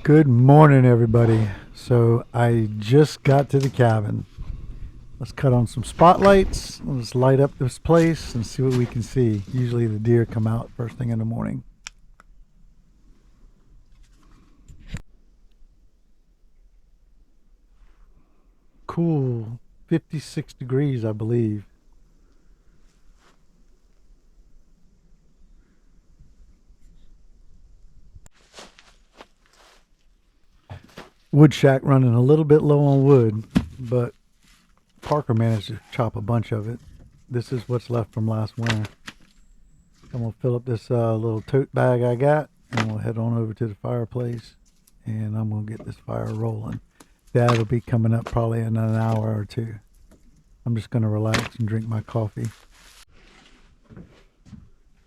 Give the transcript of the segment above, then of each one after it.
Good morning, everybody. So I just got to the cabin. Let's cut on some spotlights. Let's light up this place and see what we can see. Usually the deer come out first thing in the morning. Cool. 56 degrees, I believe. Wood shack running a little bit low on wood, but Parker managed to chop a bunch of it. This is what's left from last winter. I'm gonna fill up this little tote bag I got, and we'll head on over to the fireplace, and I'm gonna get this fire rolling. That'll be coming up probably in an hour or two. I'm just gonna relax and drink my coffee.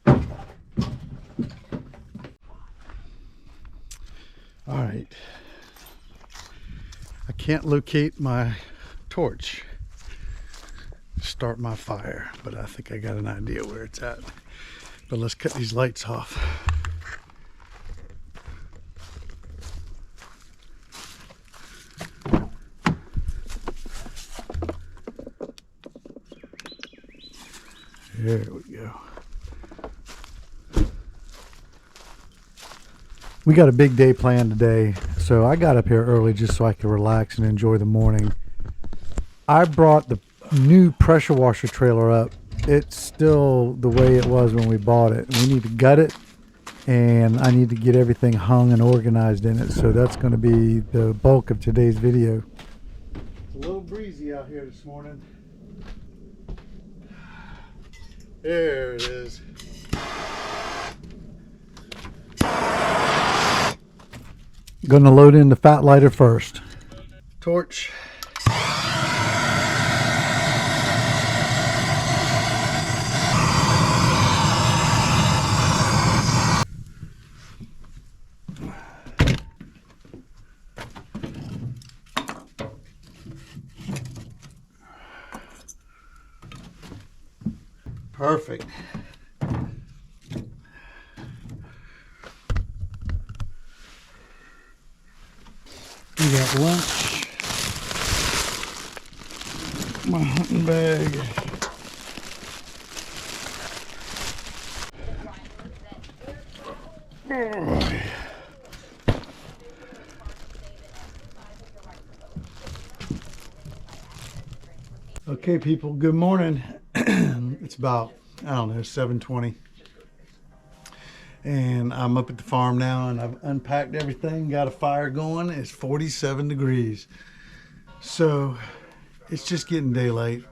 All right. I can't locate my torch to start my fire, but I think I got an idea where it's at. But let's cut these lights off. There we go. We got a big day planned today, so I got up here early just so I could relax and enjoy the morning. I brought the new pressure washer trailer up. It's still the way it was when we bought it. We need to gut it, and I need to get everything hung and organized in it, so that's going to be the bulk of today's video. It's a little breezy out here this morning. There it is. Gonna load in the fat lighter first. Torch. Perfect. We got lunch, my hunting bag. Okay, people, good morning. It's about, I don't know, 7:20. And I'm up at the farm now, and I've unpacked everything, got a fire going. It's 47 degrees. So it's just getting daylight.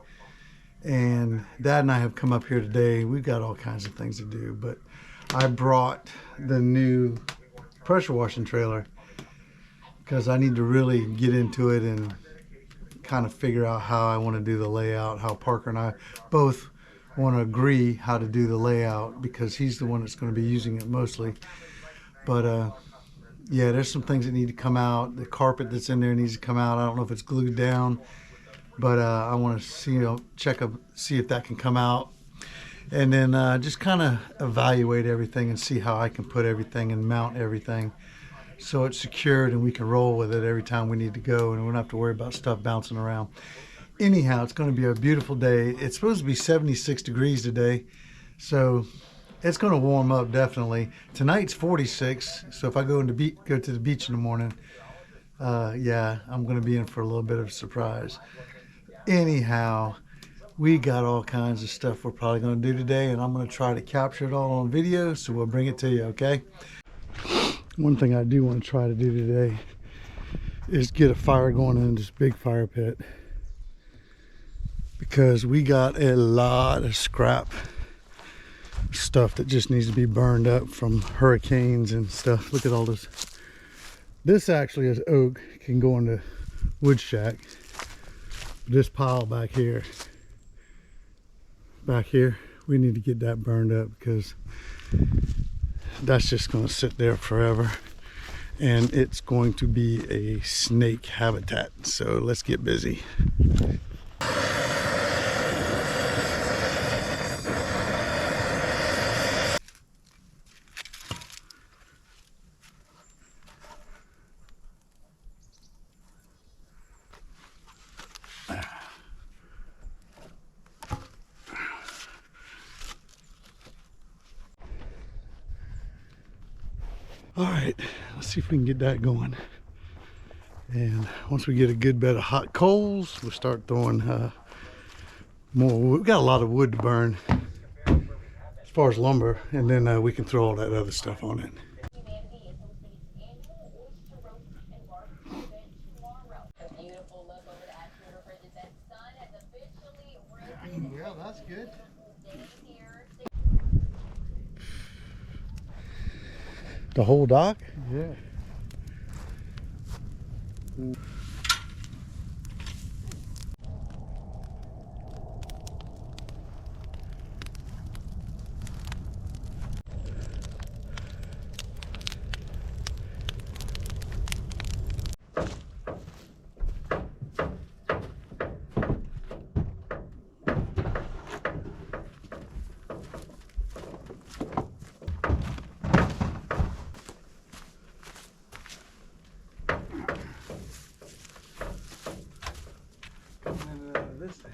And Dad and I have come up here today. We've got all kinds of things to do, but I brought the new pressure washing trailer because I need to really get into it and kind of figure out how I want to do the layout, how Parker and I both want to agree how to do the layout because he's the one that's going to be using it mostly. But yeah, there's some things that need to come out. The carpet that's in there needs to come out. I don't know if it's glued down, but I want to see, see if that can come out, and then just kind of evaluate everything and see how I can put everything and mount everything so it's secured and we can roll with it every time we need to go, and we don't have to worry about stuff bouncing around. Anyhow, it's going to be a beautiful day. It's supposed to be 76 degrees today, so it's going to warm up definitely. Tonight's 46, so if I go to the beach in the morning, yeah, I'm going to be in for a little bit of a surprise. Anyhow, we got all kinds of stuff we're probably going to do today, and I'm going to try to capture it all on video, so we'll bring it to you, okay? One thing I do want to try to do today is get a fire going in this big fire pit, because we got a lot of scrap stuff that just needs to be burned up from hurricanes and stuff. Look at all this. This actually is oak, can go into wood shack. This pile back here, we need to get that burned up because that's just going to sit there forever, and it's going to be a snake habitat. So let's get busy. All right, let's see if we can get that going. And once we get a good bed of hot coals, we'll start throwing more wood. We've got a lot of wood to burn as far as lumber, and then we can throw all that other stuff on it. Yeah, that's good. The whole dock? Yeah. This thing.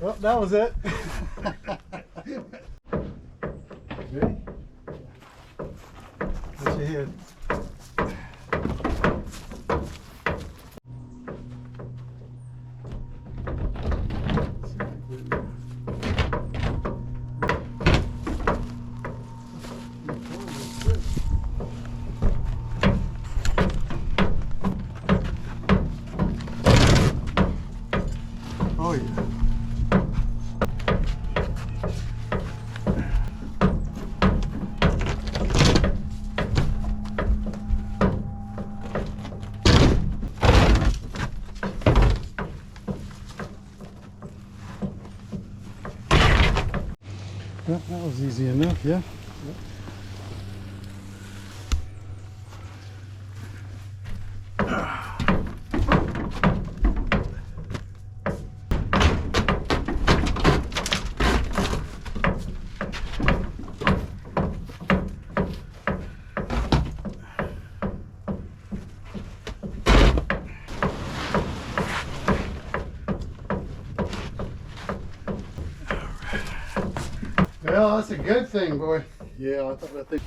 Well, that was it. Ready? What's your head? Oh yeah. Well, that was easy enough, yeah. Well, that's a good thing, boy. Yeah, I think.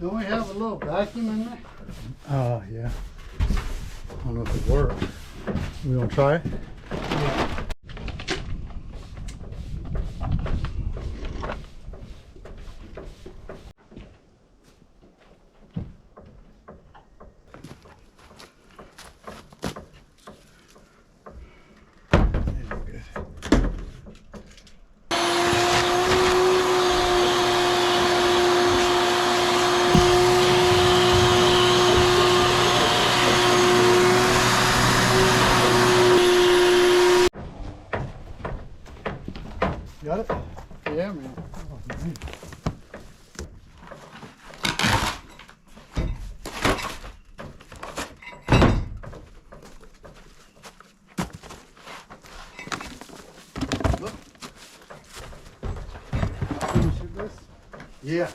Don't we have a little vacuum in there? Yeah. I don't know if it works. We gonna try it? Yeah. Yeah.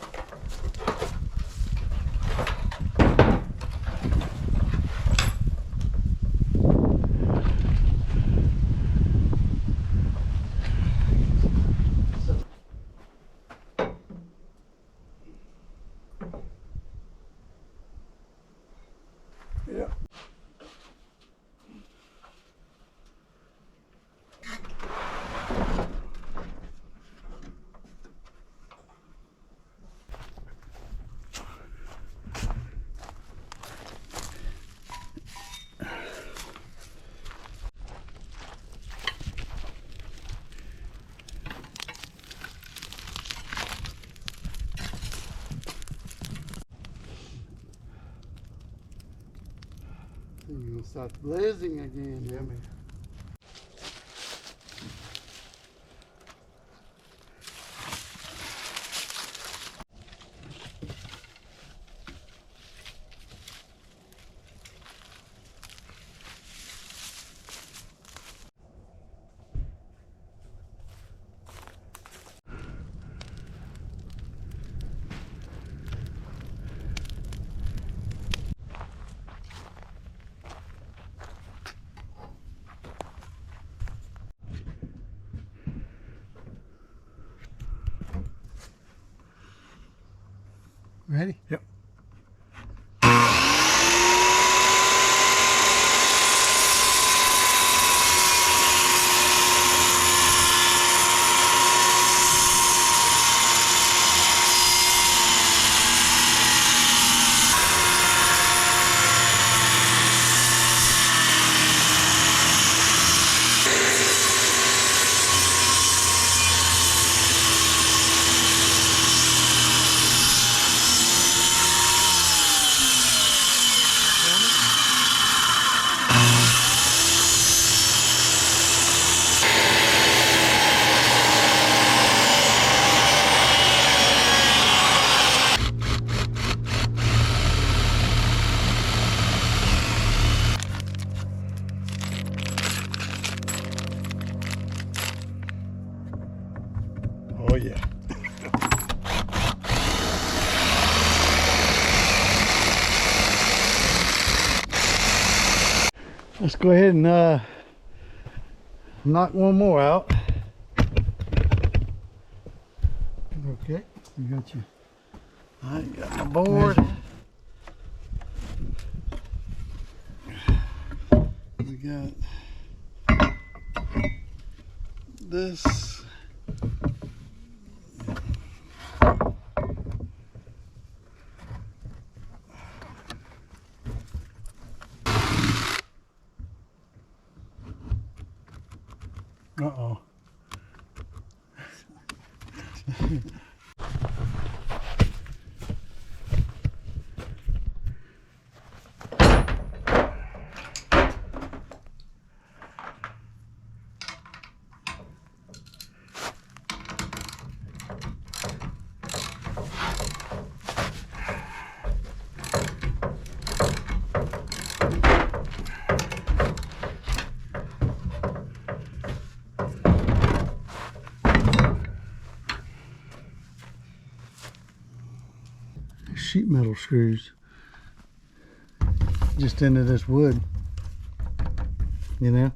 Yeah. You're gonna start blazing again. Yeah, man. Ready? Yep. Oh yeah. Let's go ahead and knock one more out. Okay. You got your I got my board. We got this. uh-oh. Sheet metal screws just into this wood, you know.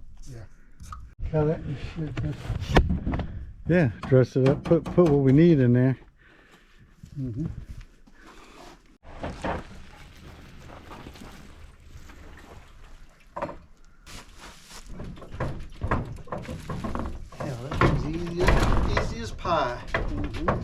Cut it and shit. Yeah, dress it up, put what we need in there. Mm-hmm. Hell, that was easy as pie. Mm-hmm.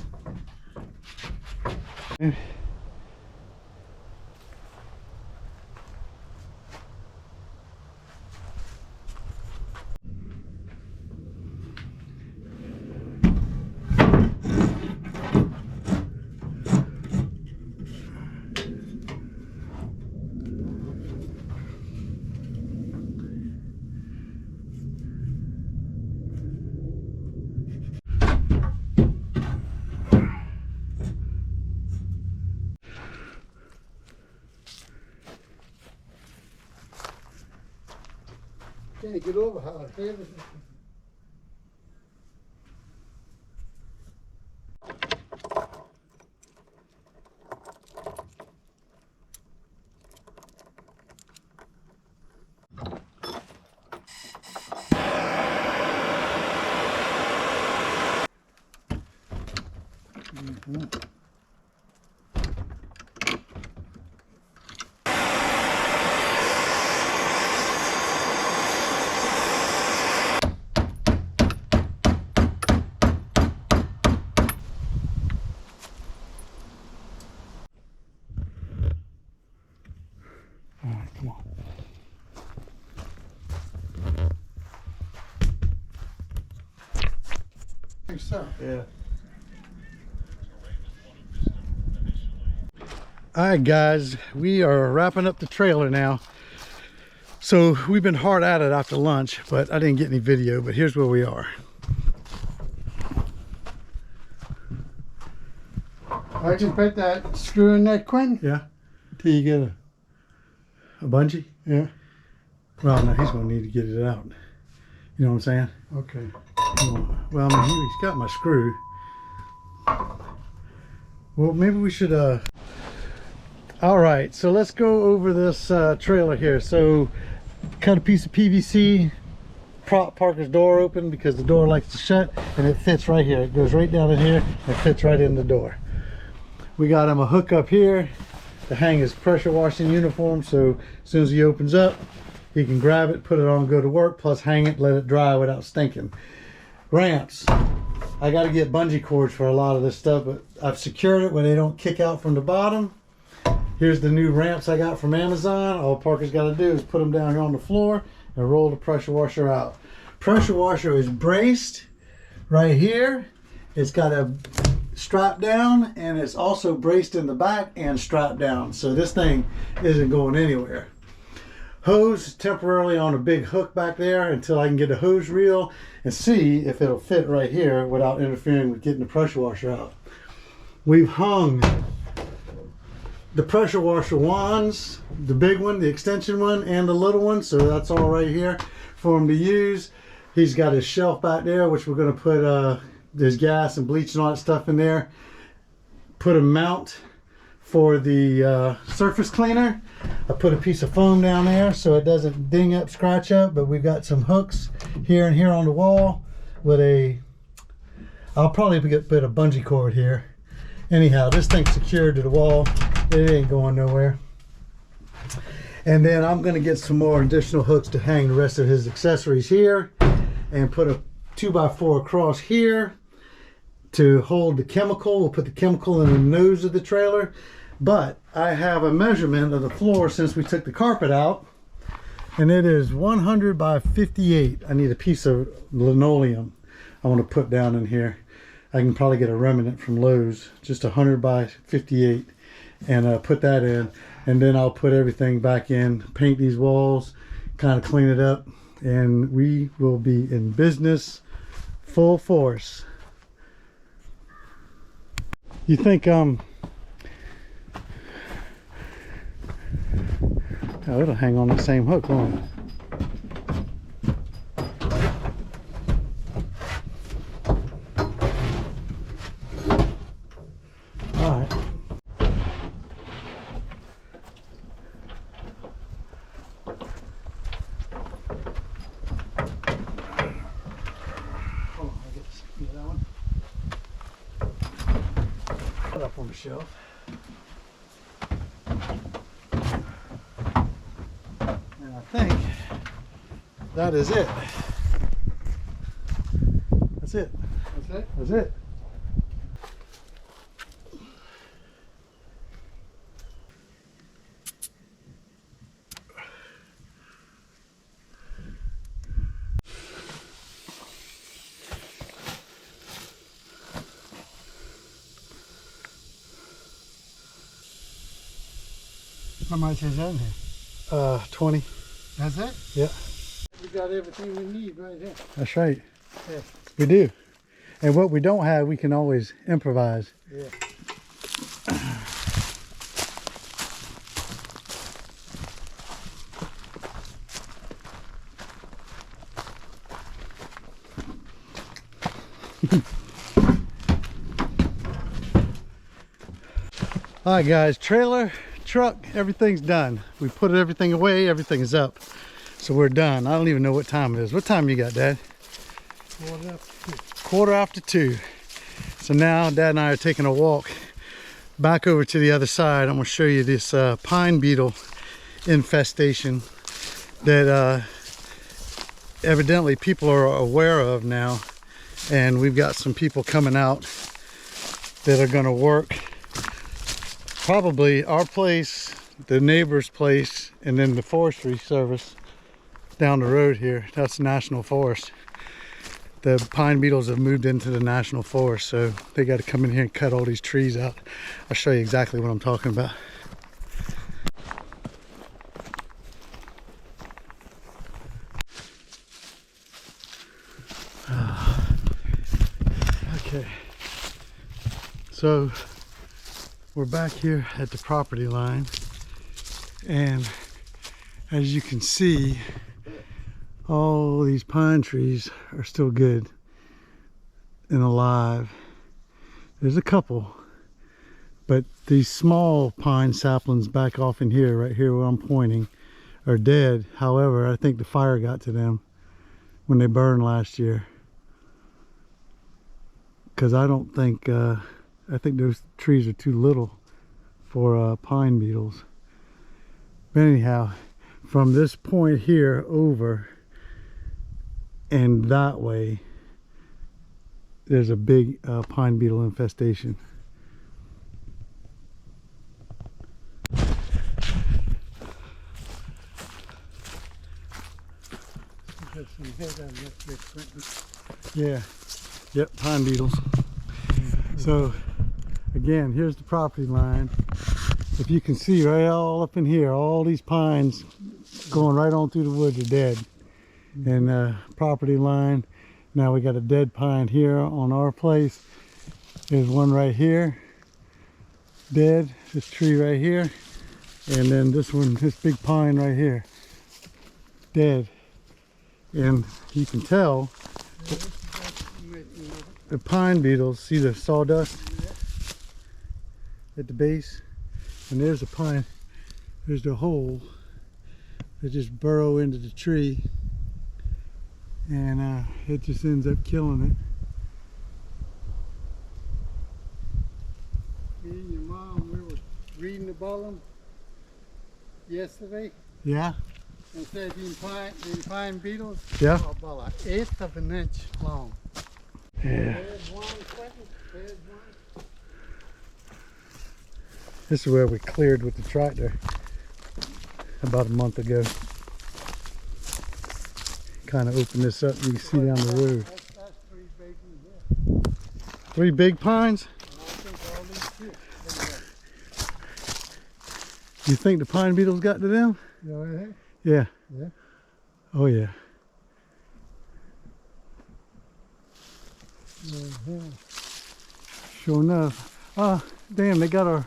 Can't get over how heavy it is. All right, come on. I think so. Yeah. All right, guys, we are wrapping up the trailer now. So we've been hard at it after lunch, but I didn't get any video, but here's where we are. I can put that screw in that, Quinn. Yeah. Till you get a bungee? Yeah. Well, no, he's gonna need to get it out. You know what I'm saying? Okay. Well, I mean, he's got my screw. Well, maybe we should, all right, so let's go over this trailer here. So, cut a piece of PVC, prop Parker's door open because the door likes to shut, and it fits right here. It goes right down in here and fits right in the door. We got him a hook up here to hang his pressure washing uniform, so as soon as he opens up, he can grab it, put it on, go to work, plus hang it, let it dry without stinking. Ramps. I got to get bungee cords for a lot of this stuff, but I've secured it where they don't kick out from the bottom. Here's the new ramps I got from Amazon. All Parker's got to do is put them down here on the floor and roll the pressure washer out. Pressure washer is braced right here. It's got a strap down, and it's also braced in the back and strapped down. So this thing isn't going anywhere. Hose temporarily on a big hook back there until I can get a hose reel and see if it'll fit right here without interfering with getting the pressure washer out. We've hung the pressure washer wands, the big one, the extension one, and the little one, so that's all right here for him to use. He's got his shelf back there, which we're going to put there's gas and bleach and all that stuff in there. Put a mount for the surface cleaner. I put a piece of foam down there so it doesn't ding up, scratch up, but we've got some hooks here and here on the wall with I'll probably put a bungee cord here. Anyhow, this thing's secured to the wall. It ain't going nowhere. And then I'm gonna get some more additional hooks to hang the rest of his accessories here and put a 2x4 across here to hold the chemical. We'll put the chemical in the nose of the trailer. But I have a measurement of the floor since we took the carpet out, and it is 100 by 58. I need a piece of linoleum I want to put down in here. I can probably get a remnant from Lowe's, just 100 by 58, and put that in, and then I'll put everything back in, paint these walls, kind of clean it up, and we will be in business full force. You think oh, it'll hang on the same hook, won't it? All right. Oh, I get that one. Put it up on the shelf. I think that is it. That's it. That's it? That's it. How much is in here? 20. That's it? Yeah. We got everything we need right here. That's right. Yeah. We do. And what we don't have, we can always improvise. Yeah. All right, guys, trailer, truck, everything's done. We put everything away, everything is up. So we're done. I don't even know what time it is. What time you got, Dad? 1:45. 1:45. So now Dad and I are taking a walk back over to the other side. I'm going to show you this pine beetle infestation that evidently people are aware of now, and we've got some people coming out that are going to work probably our place, the neighbor's place, and then the forestry service down the road here. That's National Forest. The pine beetles have moved into the National Forest, so they got to come in here and cut all these trees out. I'll show you exactly what I'm talking about. Okay, so we're back here at the property line, and as you can see, all these pine trees are still good and alive. There's a couple, but these small pine saplings back off in here, right here where I'm pointing, are dead. However, I think the fire got to them when they burned last year, because I don't think I think those trees are too little for pine beetles. But anyhow, from this point here over and that way, there's a big pine beetle infestation. Yeah, yep, pine beetles. So again, here's the property line. If you can see right all up in here, all these pines going right on through the woods are dead. And property line, now we got a dead pine here on our place. There's one right here, dead, this tree right here, and then this one, this big pine right here, dead. And you can tell the pine beetles, see the sawdust at the base, and there's a pine, there's the hole. They just burrow into the tree, and it just ends up killing it. Me and your mom, we were reading about them yesterday. Yeah? And said these pine beetles Yeah? are about 1/8 of an inch long. Yeah. There's one, Quentin. There's one. This is where we cleared with the tractor about a month ago. Kind of open this up, you can see down the road. That's 3 big ones here. 3 big pines? And I think all these here. You think the pine beetles got to them? You know right Yeah. Yeah. Oh yeah. Yeah. Sure enough. Ah, damn, they got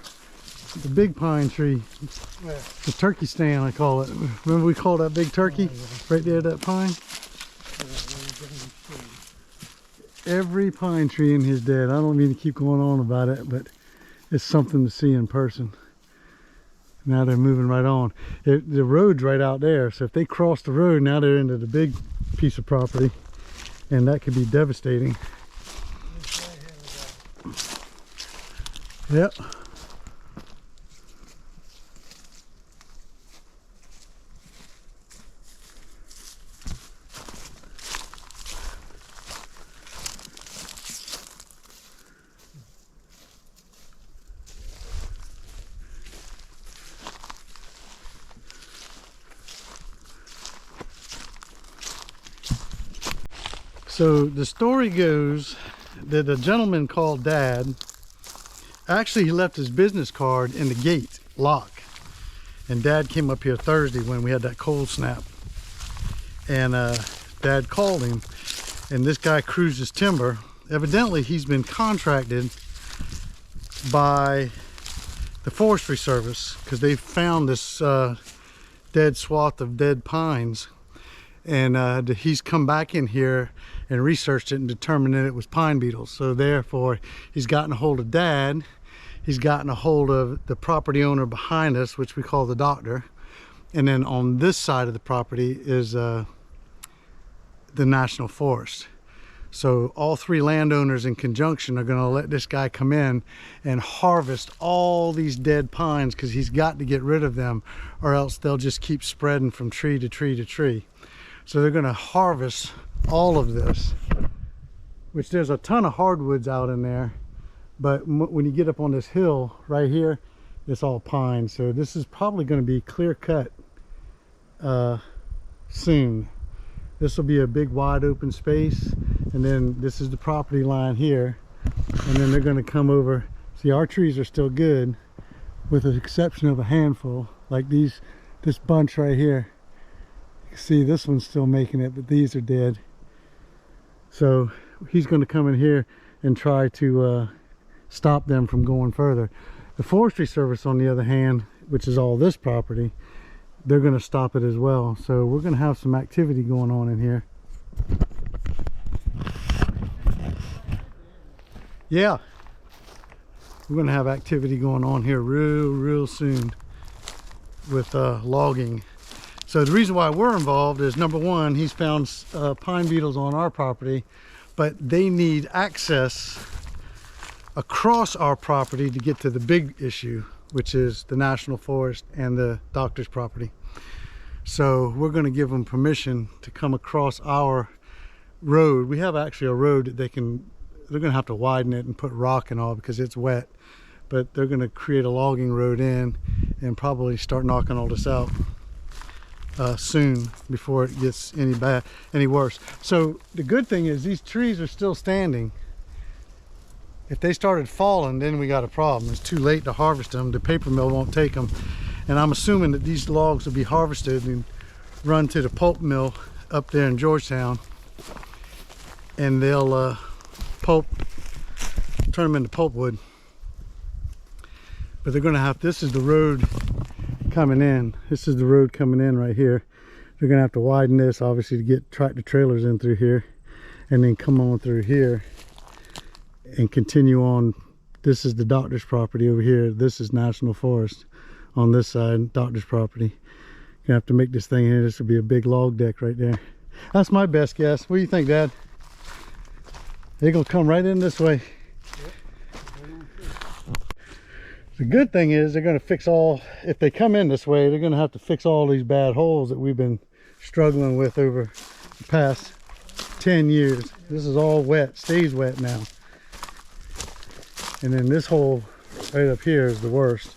the big pine tree. Where? The turkey stand, I call it. Remember we called that big turkey? Right there, that pine? Every pine tree in here is dead. I don't mean to keep going on about it, but it's something to see in person. Now they're moving right on. The road's right out there, so if they cross the road, now they're into the big piece of property, and that could be devastating. Yep. So the story goes that a gentleman called Dad, actually he left his business card in the gate lock, and Dad came up here Thursday when we had that cold snap, and Dad called him, and this guy cruises timber. Evidently he's been contracted by the forestry service because they found this dead swath of dead pines, and he's come back in here and researched it and determined that it was pine beetles. So therefore he's gotten a hold of Dad, he's gotten a hold of the property owner behind us, which we call the doctor, and then on this side of the property is the National Forest. So all three landowners in conjunction are going to let this guy come in and harvest all these dead pines, because he's got to get rid of them or else they'll just keep spreading from tree to tree to tree. So they're going to harvest all of this, which there's a ton of hardwoods out in there, but when you get up on this hill right here, it's all pine. So this is probably going to be clear cut soon. This will be a big wide open space, and then this is the property line here, and then they're going to come over. See, our trees are still good with the exception of a handful like this bunch right here. You can see this one's still making it, but these are dead. So he's going to come in here and try to stop them from going further. The Forestry Service, on the other hand, which is all this property, they're going to stop it as well. So we're going to have some activity going on in here. Yeah, we're going to have activity going on here real soon with logging. So the reason why we're involved is, number one, he's found pine beetles on our property, but they need access across our property to get to the big issue, which is the National Forest and the doctor's property. So we're going to give them permission to come across our road. We have actually a road that they're going to have to widen it and put rock and all because it's wet, but they're going to create a logging road in and probably start knocking all this out soon before it gets any worse. So the good thing is these trees are still standing. If they started falling, then we got a problem. It's too late to harvest them. The paper mill won't take them. And I'm assuming that these logs will be harvested and run to the pulp mill up there in Georgetown. And they'll turn them into pulpwood. But they're gonna have, this is the road coming in. This is the road coming in right here. They're gonna have to widen this, obviously, to get tractor trailers in through here. And then come on through here and continue on. This is the doctor's property over here. This is National Forest on this side, doctor's property. Gonna have to make this thing here. This will be a big log deck right there. That's my best guess. What do you think, Dad? They're gonna come right in this way. The good thing is they're gonna fix all, if they come in this way, they're gonna have to fix all these bad holes that we've been struggling with over the past 10 years. This is all wet, stays wet now. And then this hole right up here is the worst.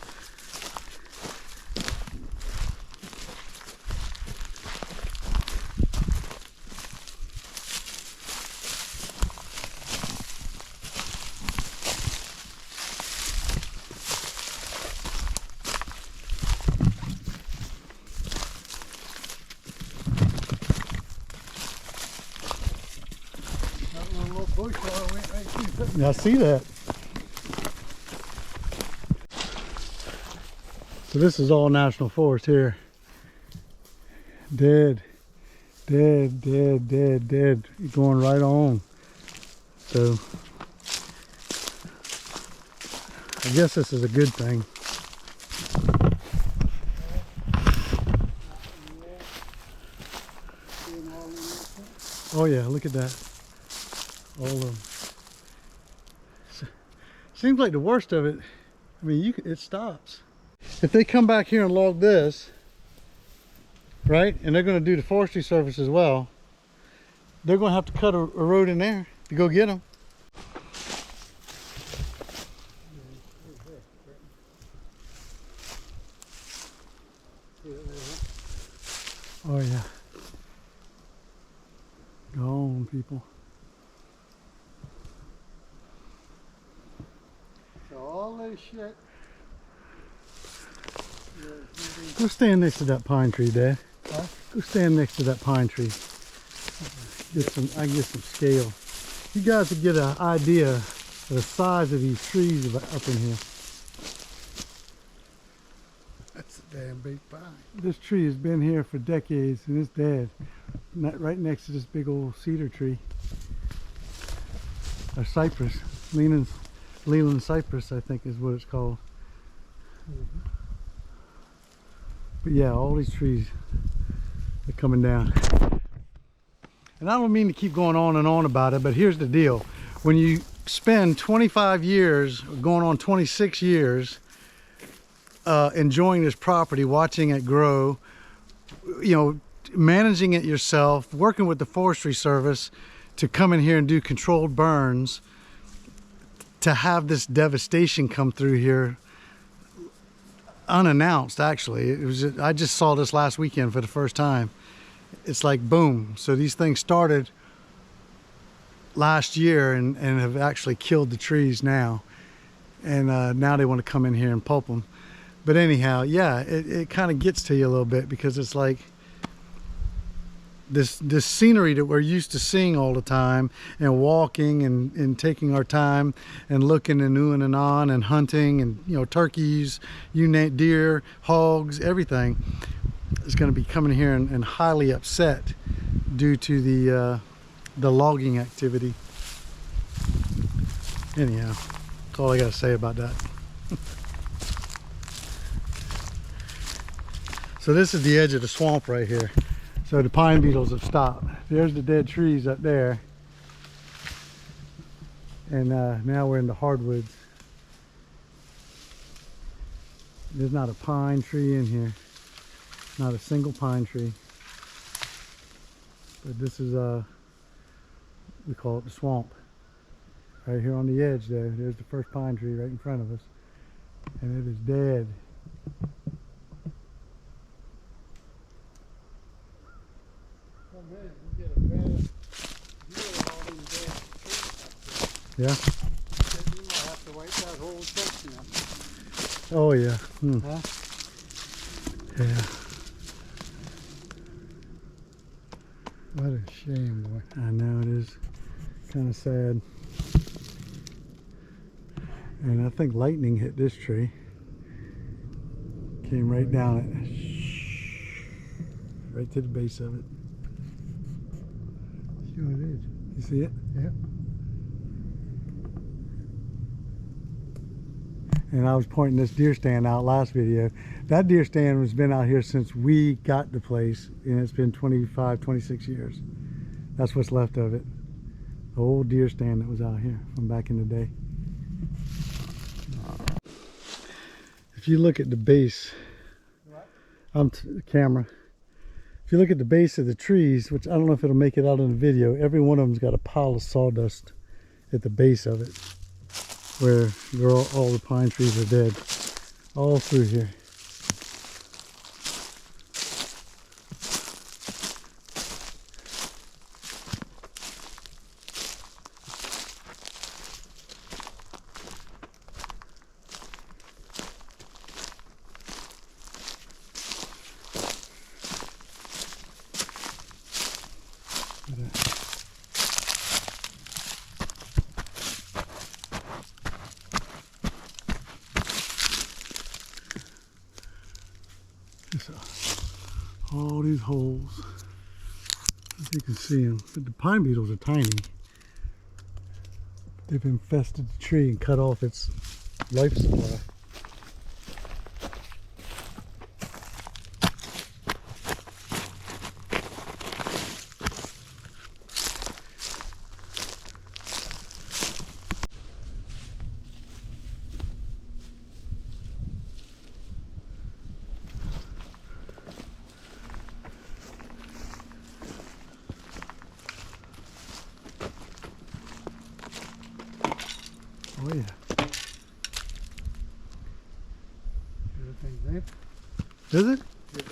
I see that. So this is all National Forest here. Dead, dead, dead, dead, dead. Going right on. So I guess this is a good thing. Oh yeah, look at that. All of them. Seems like the worst of it, I mean, it stops. If they come back here and log this, right, and they're going to do the Forestry Service as well, they're going to have to cut a road in there to go get them. Oh yeah. Go on, people. All this shit. Go stand next to that pine tree, Dad. Huh? Go stand next to that pine tree. I can get some scale. You guys will get an idea of the size of these trees up in here. That's a damn big pine. This tree has been here for decades and it's dead. Right next to this big old cedar tree. Or cypress. Leland cypress, I think is what it's called. But yeah, all these trees are coming down. And I don't mean to keep going on and on about it, but here's the deal. When you spend 25 years, going on 26 years, enjoying this property, watching it grow, you know, managing it yourself, working with the Forestry Service to come in here and do controlled burns, to have this devastation come through here unannounced, actually. I just saw this last weekend for the first time. It's like boom. So these things started last year and have actually killed the trees now. And now they want to come in here and pulp them. But anyhow, yeah, it kind of gets to you a little bit, because it's like this scenery that we're used to seeing all the time, and walking and taking our time and looking and oohing and on and hunting, and, you know, turkeys, you name, deer, hogs, everything is going to be coming here and highly upset due to the logging activity. Anyhow, that's all I got to say about that. So this is the edge of the swamp right here. So the pine beetles have stopped. There's the dead trees up there. And now we're in the hardwoods. There's not a pine tree in here. Not a single pine tree. But this is, we call it the swamp. Right here on the edge there. There's the first pine tree right in front of us. And it is dead. Yeah. You might have to wipe that whole section up. Oh yeah. Huh? Yeah. What a shame, boy. I know, it is kind of sad. And I think lightning hit this tree. Came right down it. Right to the base of it. Sure it is. You see it? Yeah. And I was pointing this deer stand out last video. That deer stand has been out here since we got the place, and it's been 25, 26 years. That's what's left of it. The old deer stand that was out here from back in the day. If you look at the base, camera. If you look at the base of the trees, which I don't know if it'll make it out in the video, every one of them's got a pile of sawdust at the base of it, where all the pine trees are dead, all through here. All these holes, if you can see them, but the pine beetles are tiny. They've infested the tree and cut off its life supply. Oh yeah. Everything's in. Is it? Yeah.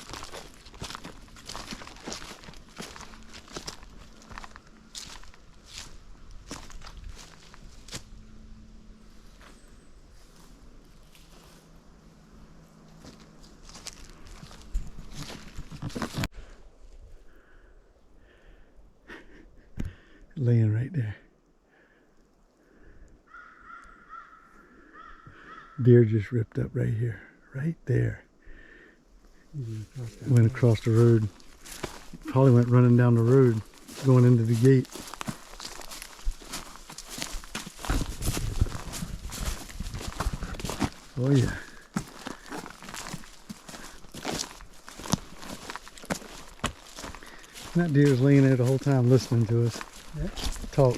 Laying right there. Deer just ripped up right here, right there. Went across the road. Probably went running down the road, going into the gate. Oh yeah. That deer's laying there the whole time listening to us talk.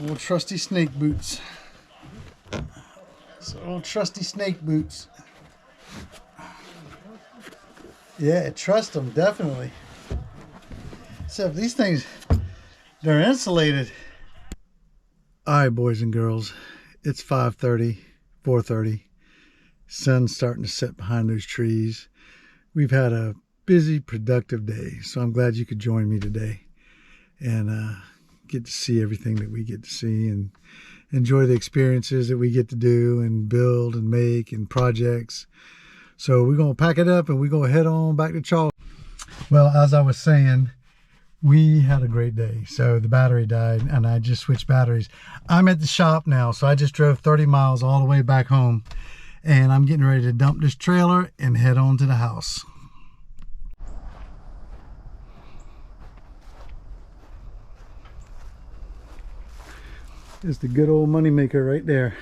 Old trusty snake boots. So old trusty snake boots. Yeah, trust them, definitely. Except these things, they're insulated. All right, boys and girls, it's 5:30, 4:30. Sun's starting to set behind those trees. We've had a busy, productive day, so I'm glad you could join me today and get to see everything that we get to see and enjoy the experiences that we get to do and build and make and projects. So we're going to pack it up and we're going to head on back to Charles. Well, as I was saying, we had a great day. So the battery died and I just switched batteries. I'm at the shop now, so I just drove 30 miles all the way back home and I'm getting ready to dump this trailer and head on to the house. It's the good old money maker right there.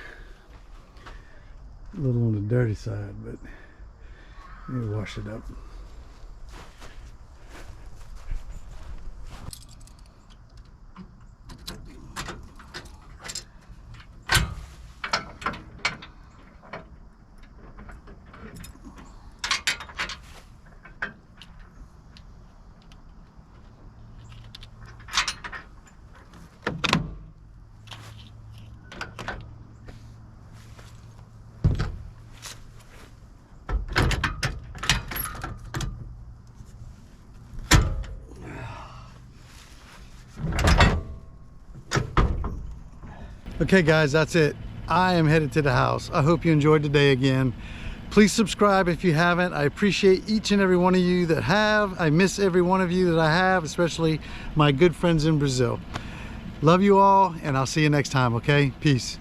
A little on the dirty side, but maybe wash it up. Okay guys, that's it. I am headed to the house. I hope you enjoyed the day again. Please subscribe if you haven't. I appreciate each and every one of you that have. I miss every one of you that I have, especially my good friends in Brazil. Love you all, and I'll see you next time, okay? Peace.